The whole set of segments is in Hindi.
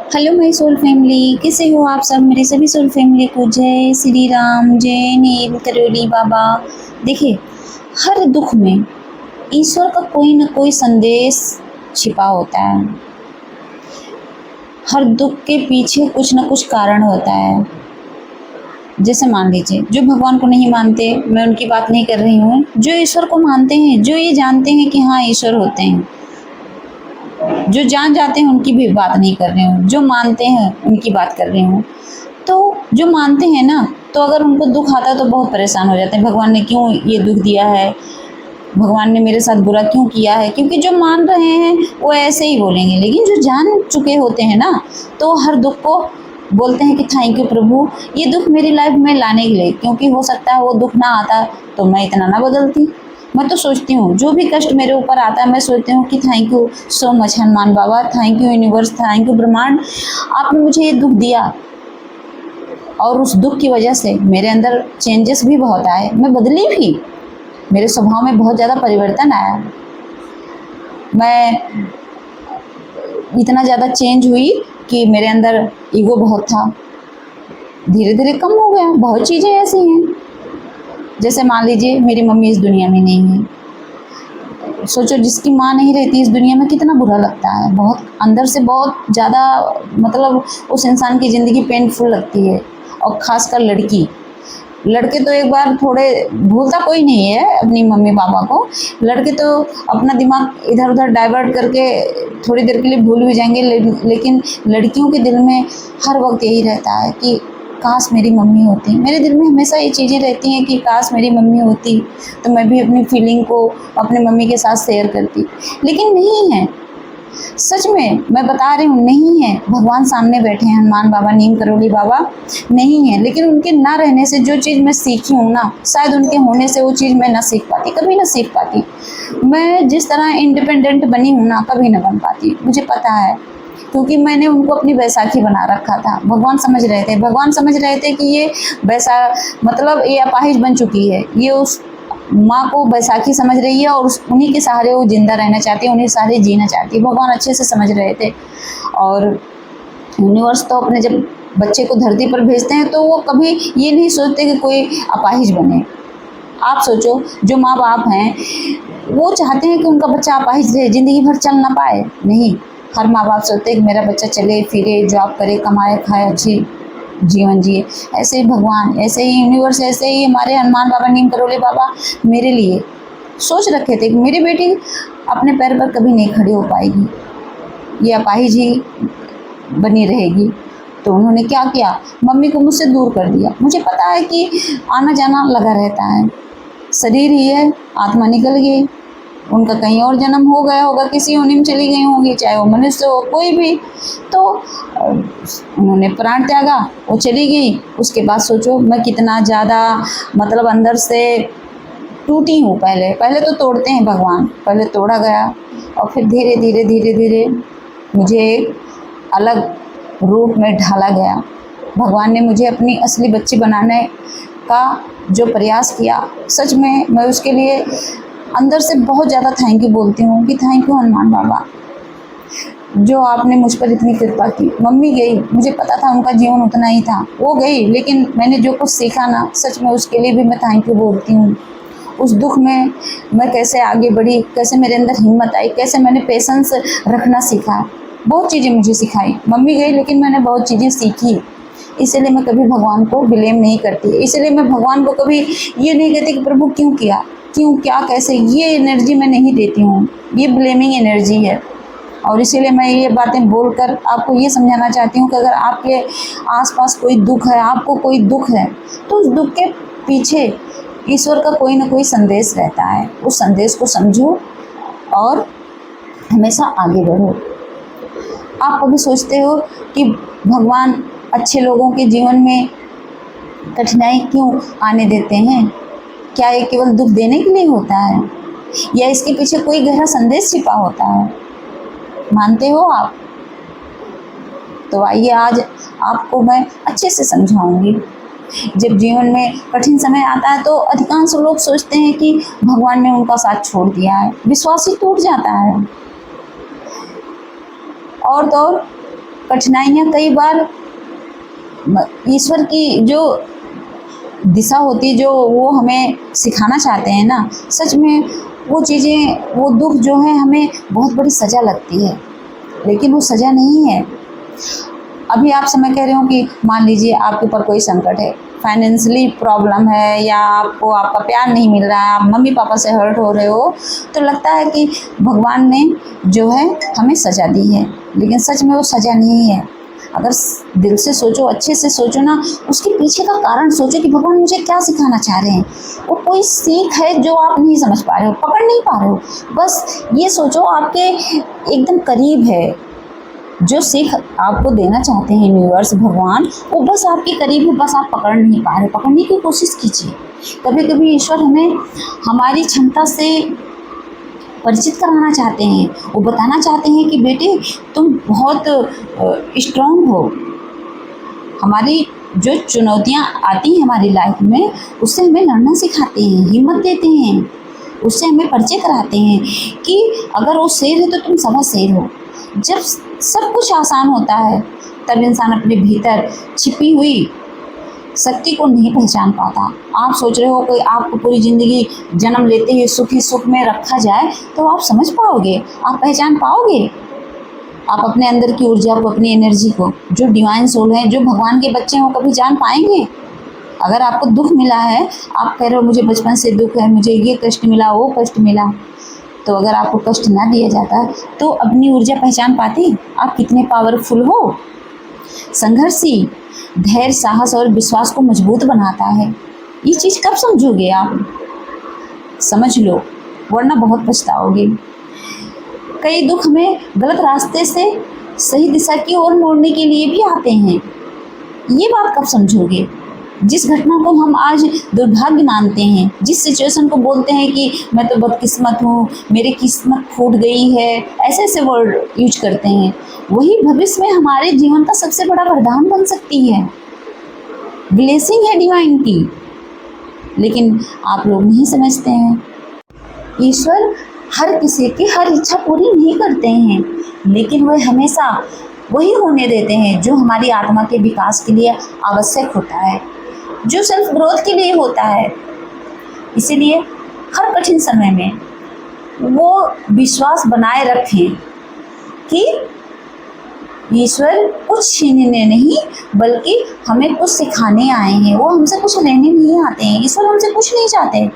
हेलो माय सोल फैमिली, कैसे हो आप सब। मेरे सभी सोल फैमिली को जय श्री राम, जय नीम करोली बाबा। देखिए, हर दुख में ईश्वर का कोई ना कोई संदेश छिपा होता है। हर दुख के पीछे कुछ ना कुछ कारण होता है। जैसे मान लीजिए, जो भगवान को नहीं मानते, मैं उनकी बात नहीं कर रही हूँ। जो ईश्वर को मानते हैं, जो ये जानते हैं कि हाँ ईश्वर होते हैं, जो जान जाते हैं, उनकी भी बात नहीं कर रही हूँ। जो मानते हैं उनकी बात कर रही हूँ। तो जो मानते हैं ना, तो अगर उनको दुख आता है तो बहुत परेशान हो जाते हैं। भगवान ने क्यों ये दुख दिया है, भगवान ने मेरे साथ बुरा क्यों किया है। क्योंकि जो मान रहे हैं वो ऐसे ही बोलेंगे, लेकिन जो जान चुके होते हैं ना, तो हर दुख को बोलते हैं कि थैंक यू प्रभु, ये दुख मेरी लाइफ में लाने के लिए। क्योंकि हो सकता है वो दुख ना आता तो मैं इतना ना बदलती। मैं तो सोचती हूँ, जो भी कष्ट मेरे ऊपर आता है, मैं सोचती हूँ कि thank you so much Hanuman Baba, thank you universe, thank you ब्रह्मांड, आपने मुझे ये दुख दिया। और उस दुख की वजह से मेरे अंदर चेंजेस भी बहुत आए, मैं बदली भी, मेरे स्वभाव में बहुत ज़्यादा परिवर्तन आया। मैं इतना ज़्यादा चेंज हुई कि मेरे अंदर ईगो बहुत था, धीरे धीरे कम हो गया। बहुत चीज़ें ऐसी हैं, जैसे मान लीजिए मेरी मम्मी इस दुनिया में नहीं है। सोचो, जिसकी माँ नहीं रहती इस दुनिया में, कितना बुरा लगता है। बहुत अंदर से बहुत ज़्यादा, मतलब उस इंसान की ज़िंदगी पेनफुल लगती है। और ख़ासकर लड़की, लड़के तो एक बार थोड़े, भूलता कोई नहीं है अपनी मम्मी पापा को। लड़के तो अपना दिमाग इधर उधर डाइवर्ट करके थोड़ी देर के लिए भूल भी जाएंगे, लेकिन लड़कियों के दिल में हर वक्त यही रहता है कि काश मेरी मम्मी होती। मेरे दिल में हमेशा ये चीज़ें रहती हैं कि काश मेरी मम्मी होती तो मैं भी अपनी फीलिंग को अपने मम्मी के साथ शेयर करती। लेकिन नहीं है, सच में मैं बता रही हूँ, नहीं है। भगवान सामने बैठे हैं, हनुमान बाबा, नीम करोली बाबा, नहीं है। लेकिन उनके ना रहने से जो चीज़ मैं सीखी हूँ ना, शायद उनके होने से वो चीज़ मैं ना सीख पाती, कभी ना सीख पाती। मैं जिस तरह इंडिपेंडेंट बनी हूँ ना, कभी ना बन पाती, मुझे पता है। क्योंकि मैंने उनको अपनी बैसाखी बना रखा था। भगवान समझ रहे थे, भगवान समझ रहे थे कि ये बैसा, मतलब ये अपाहिज बन चुकी है, ये उस माँ को बैसाखी समझ रही है और उन्हीं के सहारे वो जिंदा रहना चाहती है, उन्हीं के सहारे जीना चाहती है। भगवान अच्छे से समझ रहे थे। और यूनिवर्स तो अपने जब बच्चे को धरती पर भेजते हैं तो वो कभी ये नहीं सोचते कि कोई अपाहिज बने। आप सोचो, जो माँ बाप हैं वो चाहते हैं कि उनका बच्चा अपाहिज रहे, ज़िंदगी भर चल ना पाए। नहीं, हर माँ बाप सोचते हैं कि मेरा बच्चा चले फिरे, जॉब करे, कमाए खाए, अच्छी जीवन जिए। ऐसे ही भगवान, ऐसे ही यूनिवर्स, ऐसे ही हमारे हनुमान बाबा, नीम करोली बाबा मेरे लिए सोच रखे थे कि मेरी बेटी अपने पैर पर कभी नहीं खड़ी हो पाएगी, ये अपाहिज ही बनी रहेगी। तो उन्होंने क्या किया, मम्मी को मुझसे दूर कर दिया। मुझे पता है कि आना जाना लगा रहता है, शरीर ही है, आत्मा निकल गई, उनका कहीं और जन्म हो गया होगा, किसी योनि में चली गई होंगी, चाहे वो मनुष्य हो कोई भी। तो उन्होंने प्राण त्यागा, वो चली गई। उसके बाद सोचो मैं कितना ज़्यादा, मतलब अंदर से टूटी हूँ। पहले पहले तो तोड़ते हैं भगवान, पहले तोड़ा गया और फिर धीरे धीरे धीरे धीरे मुझे एक अलग रूप में ढाला गया। भगवान ने मुझे अपनी असली बच्ची बनाने का जो प्रयास किया, सच में मैं उसके लिए अंदर से बहुत ज़्यादा थैंक यू बोलती हूँ कि थैंक यू हनुमान बाबा, जो आपने मुझ पर इतनी कृपा की। मम्मी गई, मुझे पता था उनका जीवन उतना ही था, वो गई, लेकिन मैंने जो कुछ सीखा ना, सच में उसके लिए भी मैं थैंक यू बोलती हूँ। उस दुख में मैं कैसे आगे बढ़ी, कैसे मेरे अंदर हिम्मत आई, कैसे मैंने पेशेंस रखना सीखा। बहुत चीज़ें मुझे सिखाई। मम्मी गई लेकिन मैंने बहुत चीज़ें सीखी। इसलिए मैं कभी भगवान को ब्लेम नहीं करती, इसलिए मैं भगवान को कभी ये नहीं कहती कि प्रभु क्यों किया, क्यों, क्या, कैसे। ये एनर्जी मैं नहीं देती हूँ, ये ब्लेमिंग एनर्जी है। और इसीलिए मैं ये बातें बोलकर आपको ये समझाना चाहती हूँ कि अगर आपके आसपास कोई दुख है, आपको कोई दुख है, तो उस दुख के पीछे ईश्वर का कोई ना कोई संदेश रहता है। उस संदेश को समझो और हमेशा आगे बढ़ो। आप कभी सोचते हो कि भगवान अच्छे लोगों के जीवन में कठिनाई क्यों आने देते हैं? क्या ये केवल दुख देने के लिए होता है, या इसके पीछे कोई गहरा संदेश छिपा होता है? मानते हो आप? तो आइए आज आपको मैं अच्छे से समझाऊंगी। जब जीवन में कठिन समय आता है तो अधिकांश लोग सोचते हैं कि भगवान ने उनका साथ छोड़ दिया है, विश्वास ही टूट जाता है। और तो और कठिनाइयाँ कई बार ईश्वर की जो दिशा होती है, जो वो हमें सिखाना चाहते हैं ना, सच में वो चीज़ें, वो दुख जो है हमें बहुत बड़ी सज़ा लगती है, लेकिन वो सज़ा नहीं है। अभी आपसे मैं कह रही हूँ कि मान लीजिए आपके ऊपर कोई संकट है, फाइनेंशियली प्रॉब्लम है, या आपको आपका प्यार नहीं मिल रहा है, आप मम्मी पापा से हर्ट हो रहे हो, तो लगता है कि भगवान ने जो है हमें सज़ा दी है, लेकिन सच में वो सज़ा नहीं है। अगर दिल से सोचो, अच्छे से सोचो ना, उसके पीछे का कारण सोचो कि भगवान मुझे क्या सिखाना चाह रहे हैं। वो कोई सीख है जो आप नहीं समझ पा रहे हो, पकड़ नहीं पा रहे हो, बस ये सोचो आपके एकदम करीब है। जो सीख आपको देना चाहते हैं यूनिवर्स, भगवान, वो बस आपके करीब है, बस आप पकड़ नहीं पा रहे। पकड़ने की कोशिश कीजिए। कभी कभी ईश्वर हमें हमारी क्षमता से परिचित कराना चाहते हैं। वो बताना चाहते हैं कि बेटे तुम बहुत स्ट्रांग हो। हमारी जो चुनौतियाँ आती हैं हमारी लाइफ में, उससे हमें लड़ना सिखाते हैं, हिम्मत देते हैं, उससे हमें परिचय कराते हैं कि अगर वो शेर है तो तुम सवा शेर हो। जब सब कुछ आसान होता है तब इंसान अपने भीतर छिपी हुई शक्ति को नहीं पहचान पाता। आप सोच रहे हो कि आपको पूरी ज़िंदगी जन्म लेते ही सुख ही सुख में रखा जाए, तो आप समझ पाओगे, आप पहचान पाओगे, आप अपने अंदर की ऊर्जा को, अपनी एनर्जी को, जो डिवाइन सोल है, जो भगवान के बच्चे हैं, वो कभी जान पाएंगे? अगर आपको दुख मिला है, आप कह रहे हो मुझे बचपन से दुख है, मुझे ये कष्ट मिला, वो कष्ट मिला, तो अगर आपको कष्ट ना दिया जाता तो अपनी ऊर्जा पहचान पाते आप कितने पावरफुल हो। संघर्षी धैर्य, साहस और विश्वास को मजबूत बनाता है। ये चीज़ कब समझोगे आप? समझ लो, वरना बहुत पछताओगे। कई दुख हमें गलत रास्ते से सही दिशा की ओर मोड़ने के लिए भी आते हैं। ये बात कब समझोगे? जिस घटना को हम आज दुर्भाग्य मानते हैं, जिस सिचुएशन को बोलते हैं कि मैं तो बदकिस्मत हूँ, मेरी किस्मत फूट गई है, ऐसे ऐसे वर्ड यूज करते हैं, वही भविष्य में हमारे जीवन का सबसे बड़ा वरदान बन सकती है, ब्लेसिंग है डिवाइन की। लेकिन आप लोग नहीं समझते हैं। ईश्वर हर किसी की हर इच्छा पूरी नहीं करते हैं, लेकिन वह हमेशा वही होने देते हैं जो हमारी आत्मा के विकास के लिए आवश्यक होता है, जो सेल्फ ग्रोथ के लिए होता है। इसीलिए हर कठिन समय में वो विश्वास बनाए रखें कि ईश्वर कुछ छीनने नहीं, बल्कि हमें कुछ सिखाने आए हैं। वो हमसे कुछ लेने नहीं आते हैं। ईश्वर हमसे कुछ नहीं चाहते,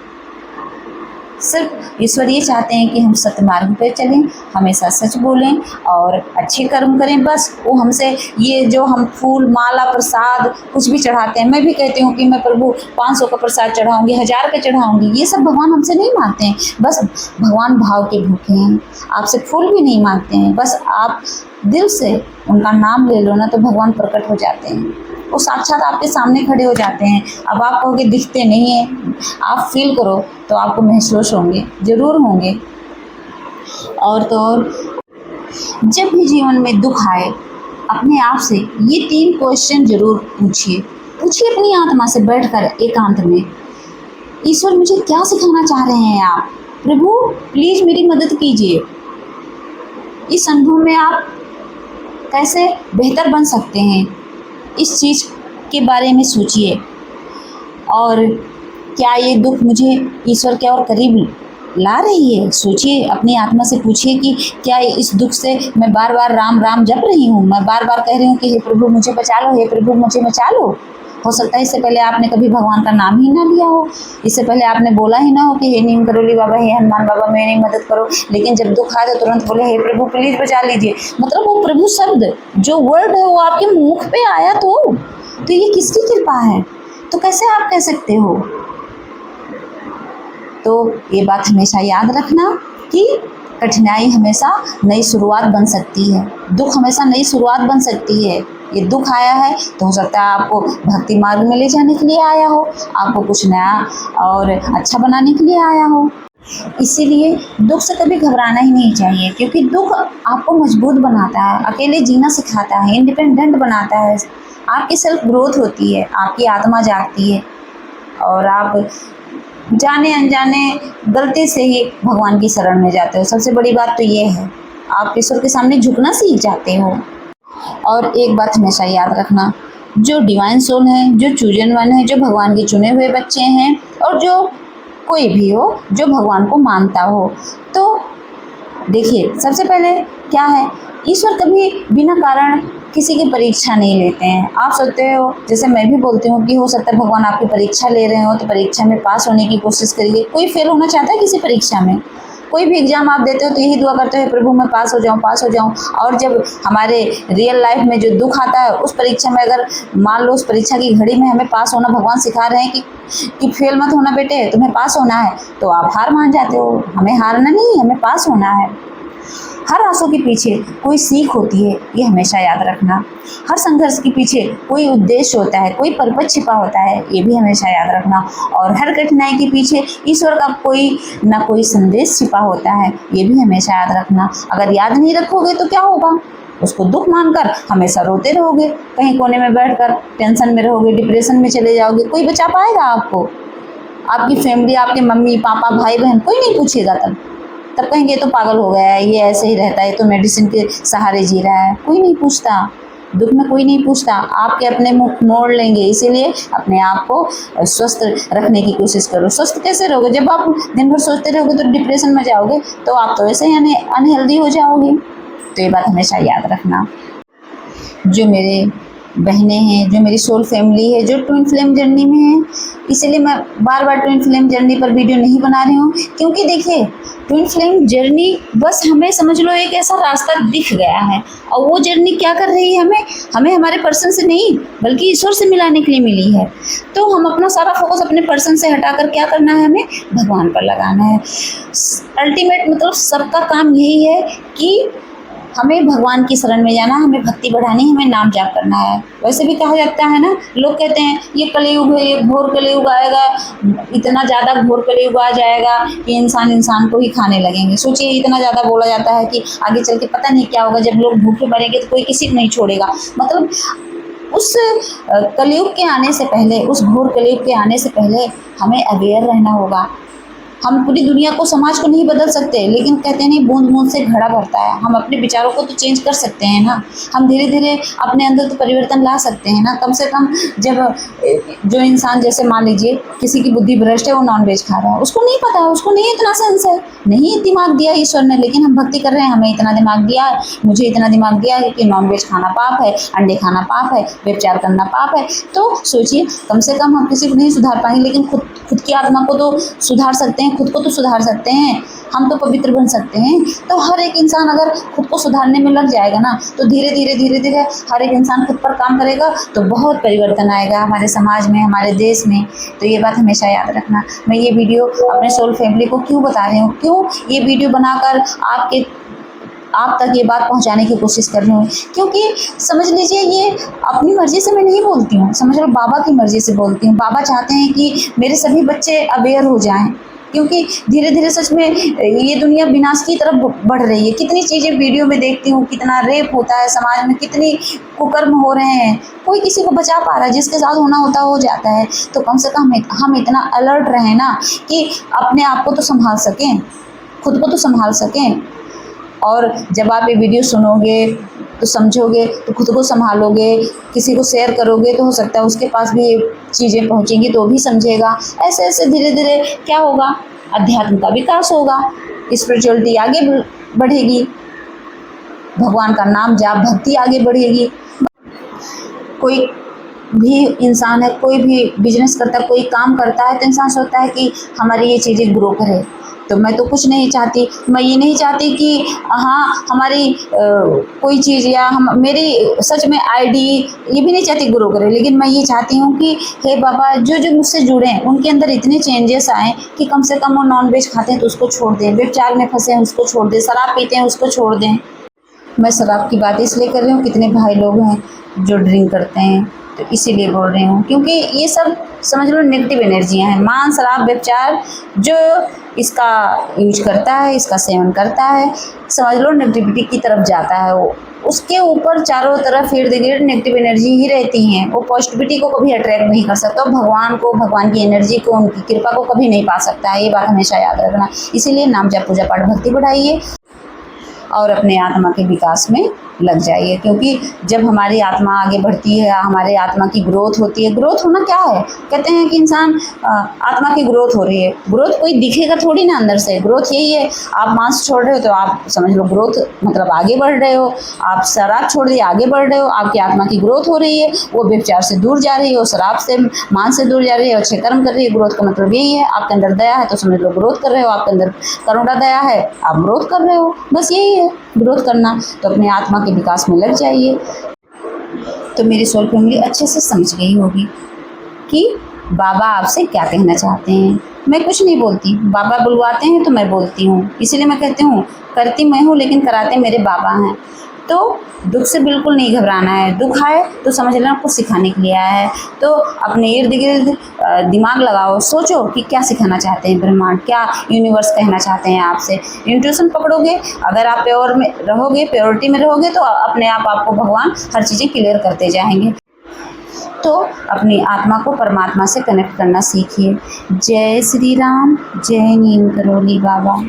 सिर्फ ईश्वर ये चाहते हैं कि हम सत्य मार्ग पर चलें, हमेशा सच बोलें और अच्छे कर्म करें। बस वो हमसे ये जो हम फूल, माला, प्रसाद कुछ भी चढ़ाते हैं, मैं भी कहती हूँ कि मैं प्रभु 500 का प्रसाद चढ़ाऊँगी, 1000 का चढ़ाऊँगी, ये सब भगवान हमसे नहीं मांगते हैं। बस भगवान भाव के भूखे हैं, आपसे फूल भी नहीं मांगते हैं। बस आप दिल से उनका नाम ले लो ना, तो भगवान प्रकट हो जाते हैं, वो साक्षात आपके सामने खड़े हो जाते हैं। अब आप कहोगे दिखते नहीं हैं, आप फील करो तो आपको महसूस होंगे, ज़रूर होंगे। और तो और जब भी जीवन में दुख आए, अपने आप से ये 3 क्वेश्चन ज़रूर पूछिए अपनी आत्मा से बैठकर एकांत में, ईश्वर मुझे क्या सिखाना चाह रहे हैं आप? प्रभु प्लीज़ मेरी मदद कीजिए। इस अनुभव में आप कैसे बेहतर बन सकते हैं, इस चीज़ के बारे में सोचिए। और क्या ये दुख मुझे ईश्वर के और करीब ला रही है? सोचिए, अपनी आत्मा से पूछिए कि क्या इस दुख से मैं बार बार राम राम जप रही हूँ, मैं बार बार कह रही हूँ कि हे प्रभु मुझे बचा लो, हे प्रभु मुझे बचा लो। हो सकता है इससे पहले आपने कभी भगवान का नाम ही ना लिया हो, इससे पहले आपने बोला ही ना हो कि हे नीम करोली बाबा, हे हनुमान बाबा मेरी मदद करो, लेकिन जब दुख आए तो तुरंत बोले हे प्रभु प्लीज़ बचा लीजिए। मतलब वो प्रभु शब्द, जो वर्ड है, वो आपके मुख पे आया तो ये किसकी कृपा है? तो कैसे आप कह सकते हो? तो ये बात हमेशा याद रखना कि कठिनाई हमेशा नई शुरुआत बन सकती है, दुख हमेशा नई शुरुआत बन सकती है। ये दुख आया है तो हो सकता है आपको भक्ति मार्ग में ले जाने के लिए आया हो, आपको कुछ नया और अच्छा बनाने के लिए आया हो। इसीलिए दुख से कभी घबराना ही नहीं चाहिए, क्योंकि दुख आपको मजबूत बनाता है, अकेले जीना सिखाता है, इंडिपेंडेंट बनाता है, आपकी सेल्फ ग्रोथ होती है, आपकी आत्मा जागती है और आप जाने अनजाने गलती से ही भगवान की शरण में जाते हो। सबसे बड़ी बात तो ये है, आप ईश्वर के सामने झुकना सीख जाते हो। और एक बात हमेशा याद रखना, जो डिवाइन सोल हैं, जो चूजन वन है, जो भगवान के चुने हुए बच्चे हैं, और जो कोई भी हो जो भगवान को मानता हो, तो देखिए सबसे पहले क्या है, ईश्वर कभी बिना कारण किसी की परीक्षा नहीं लेते हैं। आप सोचते हो, जैसे मैं भी बोलती हूँ कि हो सकता है भगवान आपकी परीक्षा ले रहे हो, तो परीक्षा में पास होने की कोशिश करिए। कोई फेल होना चाहता है किसी परीक्षा में? कोई भी एग्जाम आप देते हो तो यही दुआ करते हो, प्रभु मैं पास हो जाऊँ, पास हो जाऊँ। और जब हमारे रियल लाइफ में जो दुख आता है उस परीक्षा में, अगर मान लो उस परीक्षा की घड़ी में हमें पास होना भगवान सिखा रहे हैं कि फेल मत होना बेटे, तुम्हें पास होना है, तो आप हार मान जाते हो। हमें हारना नहीं, हमें पास होना है। हर आंसू के पीछे कोई सीख होती है, ये हमेशा याद रखना। हर संघर्ष के पीछे कोई उद्देश्य होता है, कोई पर्पज छिपा होता है, ये भी हमेशा याद रखना। और हर कठिनाई के पीछे ईश्वर का कोई ना कोई संदेश छिपा होता है, ये भी हमेशा याद रखना। अगर याद नहीं रखोगे तो क्या होगा? उसको दुख मानकर हमेशा रोते रहोगे, कहीं कोने में बैठकर टेंशन में रहोगे, डिप्रेशन में चले जाओगे। कोई बचा पाएगा आपको? आपकी फैमिली, आपके मम्मी पापा भाई बहन, कोई नहीं पूछेगा। तब कहेंगे तो पागल हो गया है, ये ऐसे ही रहता है, तो मेडिसिन के सहारे जी रहा है। कोई नहीं पूछता, दुख में कोई नहीं पूछता। आपके अपने मुख मोड़ लेंगे। इसीलिए अपने आप को स्वस्थ रखने की कोशिश करो। स्वस्थ कैसे रहोगे? जब आप दिन भर सोचते रहोगे तो डिप्रेशन में जाओगे, तो आप तो ऐसे ही अनहेल्दी हो जाओगे। तो ये बात हमेशा याद रखना। जो मेरे बहनें हैं, जो मेरी सोल फैमिली है, जो ट्विन फ्लेम जर्नी में है, इसीलिए मैं बार बार ट्विन फ्लेम जर्नी पर वीडियो नहीं बना रही हूँ, क्योंकि देखिए ट्विन फ्लेम जर्नी बस हमें समझ लो एक ऐसा रास्ता दिख गया है, और वो जर्नी क्या कर रही है, हमें हमारे पर्सन से नहीं बल्कि ईश्वर से मिलाने के लिए मिली है। तो हम अपना सारा फोकस अपने पर्सन से हटाकर क्या करना है, हमें भगवान पर लगाना है। अल्टीमेट मतलब सबका काम यही है कि हमें भगवान की शरण में जाना, हमें भक्ति बढ़ानी, हमें नाम जाप करना है। वैसे भी कहा जाता है ना, लोग कहते हैं ये कलयुग है, ये घोर कलयुग आएगा, इतना ज़्यादा घोर कलयुग आ जाएगा कि इंसान को ही खाने लगेंगे। सोचिए, इतना ज़्यादा बोला जाता है कि आगे चल के पता नहीं क्या होगा, जब लोग भूखे मरेंगे तो कोई किसी को नहीं छोड़ेगा। मतलब उस कलयुग के आने से पहले, उस घोर कलयुग के आने से पहले हमें अवेयर रहना होगा। हम पूरी दुनिया को, समाज को नहीं बदल सकते, लेकिन कहते नहीं बूंद बूंद से घड़ा भरता है। हम अपने विचारों को तो चेंज कर सकते हैं ना। हम धीरे धीरे अपने अंदर तो परिवर्तन ला सकते हैं ना। कम से कम जब जो इंसान, जैसे मान लीजिए किसी की बुद्धि भ्रष्ट है, वो नॉनवेज खा रहा है, उसको नहीं पता है, उसको नहीं इतना सेंस है, नहीं दिमाग दिया ईश्वर ने, लेकिन हम भक्ति कर रहे हैं, हमें इतना दिमाग दिया है, मुझे इतना दिमाग दिया है कि नॉनवेज खाना पाप है, अंडे खाना पाप है, व्यभिचार करना पाप है। तो सोचिए, कम से कम हम किसी को नहीं सुधार पाएंगे, लेकिन खुद की आत्मा को तो सुधार सकते हैं, खुद को तो सुधार सकते हैं, हम तो पवित्र बन सकते हैं। तो हर एक इंसान अगर खुद को सुधारने में लग जाएगा ना, तो धीरे धीरे हर एक इंसान खुद पर काम करेगा, तो बहुत परिवर्तन आएगा हमारे समाज में, हमारे देश में। तो ये बात हमेशा याद रखना। मैं ये वीडियो अपने सोल फैमिली को क्यों बता रही हूँ, क्यों ये वीडियो बनाकर आप तक ये बात पहुंचाने की कोशिश कर रही हूँ, क्योंकि समझ लीजिए ये अपनी मर्जी से मैं नहीं बोलती हूँ, समझ लो बाबा की मर्जी से बोलती हूँ। बाबा चाहते हैं कि मेरे सभी बच्चे अवेयर हो जाएं, क्योंकि धीरे धीरे सच में ये दुनिया विनाश की तरफ बढ़ रही है। कितनी चीज़ें वीडियो में देखती हूँ, कितना रेप होता है समाज में, कितनी कुकर्म हो रहे हैं, कोई किसी को बचा पा रहा है, जिसके साथ होना होता हो जाता है। तो कम से कम हम इतना अलर्ट रहें ना कि अपने आप को तो संभाल सकें, खुद को तो संभाल सकें। और जब आप ये वीडियो सुनोगे तो समझोगे, तो खुद को संभालोगे, किसी को शेयर करोगे तो हो सकता है उसके पास भी ये चीज़ें पहुंचेंगी तो भी समझेगा। ऐसे ऐसे धीरे धीरे क्या होगा, अध्यात्म का विकास होगा, स्पिरिचुअलिटी आगे बढ़ेगी, भगवान का नाम जाप भक्ति आगे बढ़ेगी। कोई भी इंसान है, कोई भी बिजनेस करता है, कोई काम करता है, तो इंसान सोचता है कि हमारी ये चीज़ें ग्रो करे। तो मैं तो कुछ नहीं चाहती, मैं ये नहीं चाहती कि हाँ हमारी कोई चीज़ या मेरी सच में आईडी ये भी नहीं चाहती ग्रो करे, लेकिन मैं ये चाहती हूँ कि हे बाबा जो मुझसे जुड़े हैं उनके अंदर इतने चेंजेस आए कि कम से कम वो नॉनवेज खाते हैं तो उसको छोड़ दें, व्यभिचार में फंसे हैं उसको छोड़ दें, शराब पीते हैं उसको छोड़ दें। मैं शराब की बात इसलिए कर रही हूँ, कितने भाई लोग हैं जो ड्रिंक करते हैं, तो इसीलिए बोल रही हूँ, क्योंकि ये सब समझ लो नेगेटिव एनर्जियाँ हैं। मांस, शराब, व्यभिचार जो इसका यूज करता है, इसका सेवन करता है, समझ लो नेगेटिविटी की तरफ जाता है। वो उसके ऊपर चारों तरफ इर्द गिर्द नेगेटिव एनर्जी ही रहती हैं, वो पॉजिटिविटी को कभी अट्रैक्ट नहीं कर सकता, भगवान को, भगवान की एनर्जी को, उनकी कृपा को कभी नहीं पा सकता है। ये बात हमेशा याद रखना। इसीलिए नाम जप, पूजा पाठ, भक्ति बढ़ाइए। और अपने आत्मा के विकास में लग जाइए। क्योंकि जब हमारी आत्मा आगे बढ़ती है, हमारे आत्मा की ग्रोथ होती है। ग्रोथ होना क्या है? कहते हैं कि इंसान आत्मा की ग्रोथ हो रही है। ग्रोथ कोई दिखेगा थोड़ी ना अंदर से। ग्रोथ यही है, आप मांस छोड़ रहे हो तो आप समझ लो ग्रोथ मतलब आगे बढ़ रहे हो। आप शराब छोड़ दिए, आगे बढ़ रहे हो, आपकी आत्मा की ग्रोथ हो रही है। वो व्यभिचार से दूर जा रही है, शराब से, मांस से दूर जा रही है, अच्छे कर्म कर रही है। ग्रोथ का मतलब यही है। आपके अंदर दया है तो समझ लो ग्रोथ कर रहे हो। आपके अंदर करुणा दया है, आप ग्रोथ कर रहे हो। बस यही है ग्रोथ करना। तो अपने आत्मा के विकास में लग जाइए। तो मेरी सोल फैमिली अच्छे से समझ गई होगी कि बाबा आपसे क्या कहना चाहते हैं। मैं कुछ नहीं बोलती, बाबा बुलवाते हैं तो मैं बोलती हूँ। इसीलिए मैं कहती हूँ करती मैं हूँ लेकिन कराते मेरे बाबा हैं। तो दुख से बिल्कुल नहीं घबराना है। दुख आए तो समझ लेना कुछ सिखाने के लिए आया है। तो अपने इर्द गिर्द दिमाग लगाओ, सोचो कि क्या सिखाना चाहते हैं ब्रह्मांड, क्या यूनिवर्स कहना चाहते हैं आपसे। इंट्यूशन पकड़ोगे, अगर आप प्योर में रहोगे, प्योरिटी में रहोगे तो अपने आप आपको भगवान हर चीज़ें क्लियर करते जाएंगे। तो अपनी आत्मा को परमात्मा से कनेक्ट करना सीखिए। जय श्री राम, जय नीम करोली बाबा।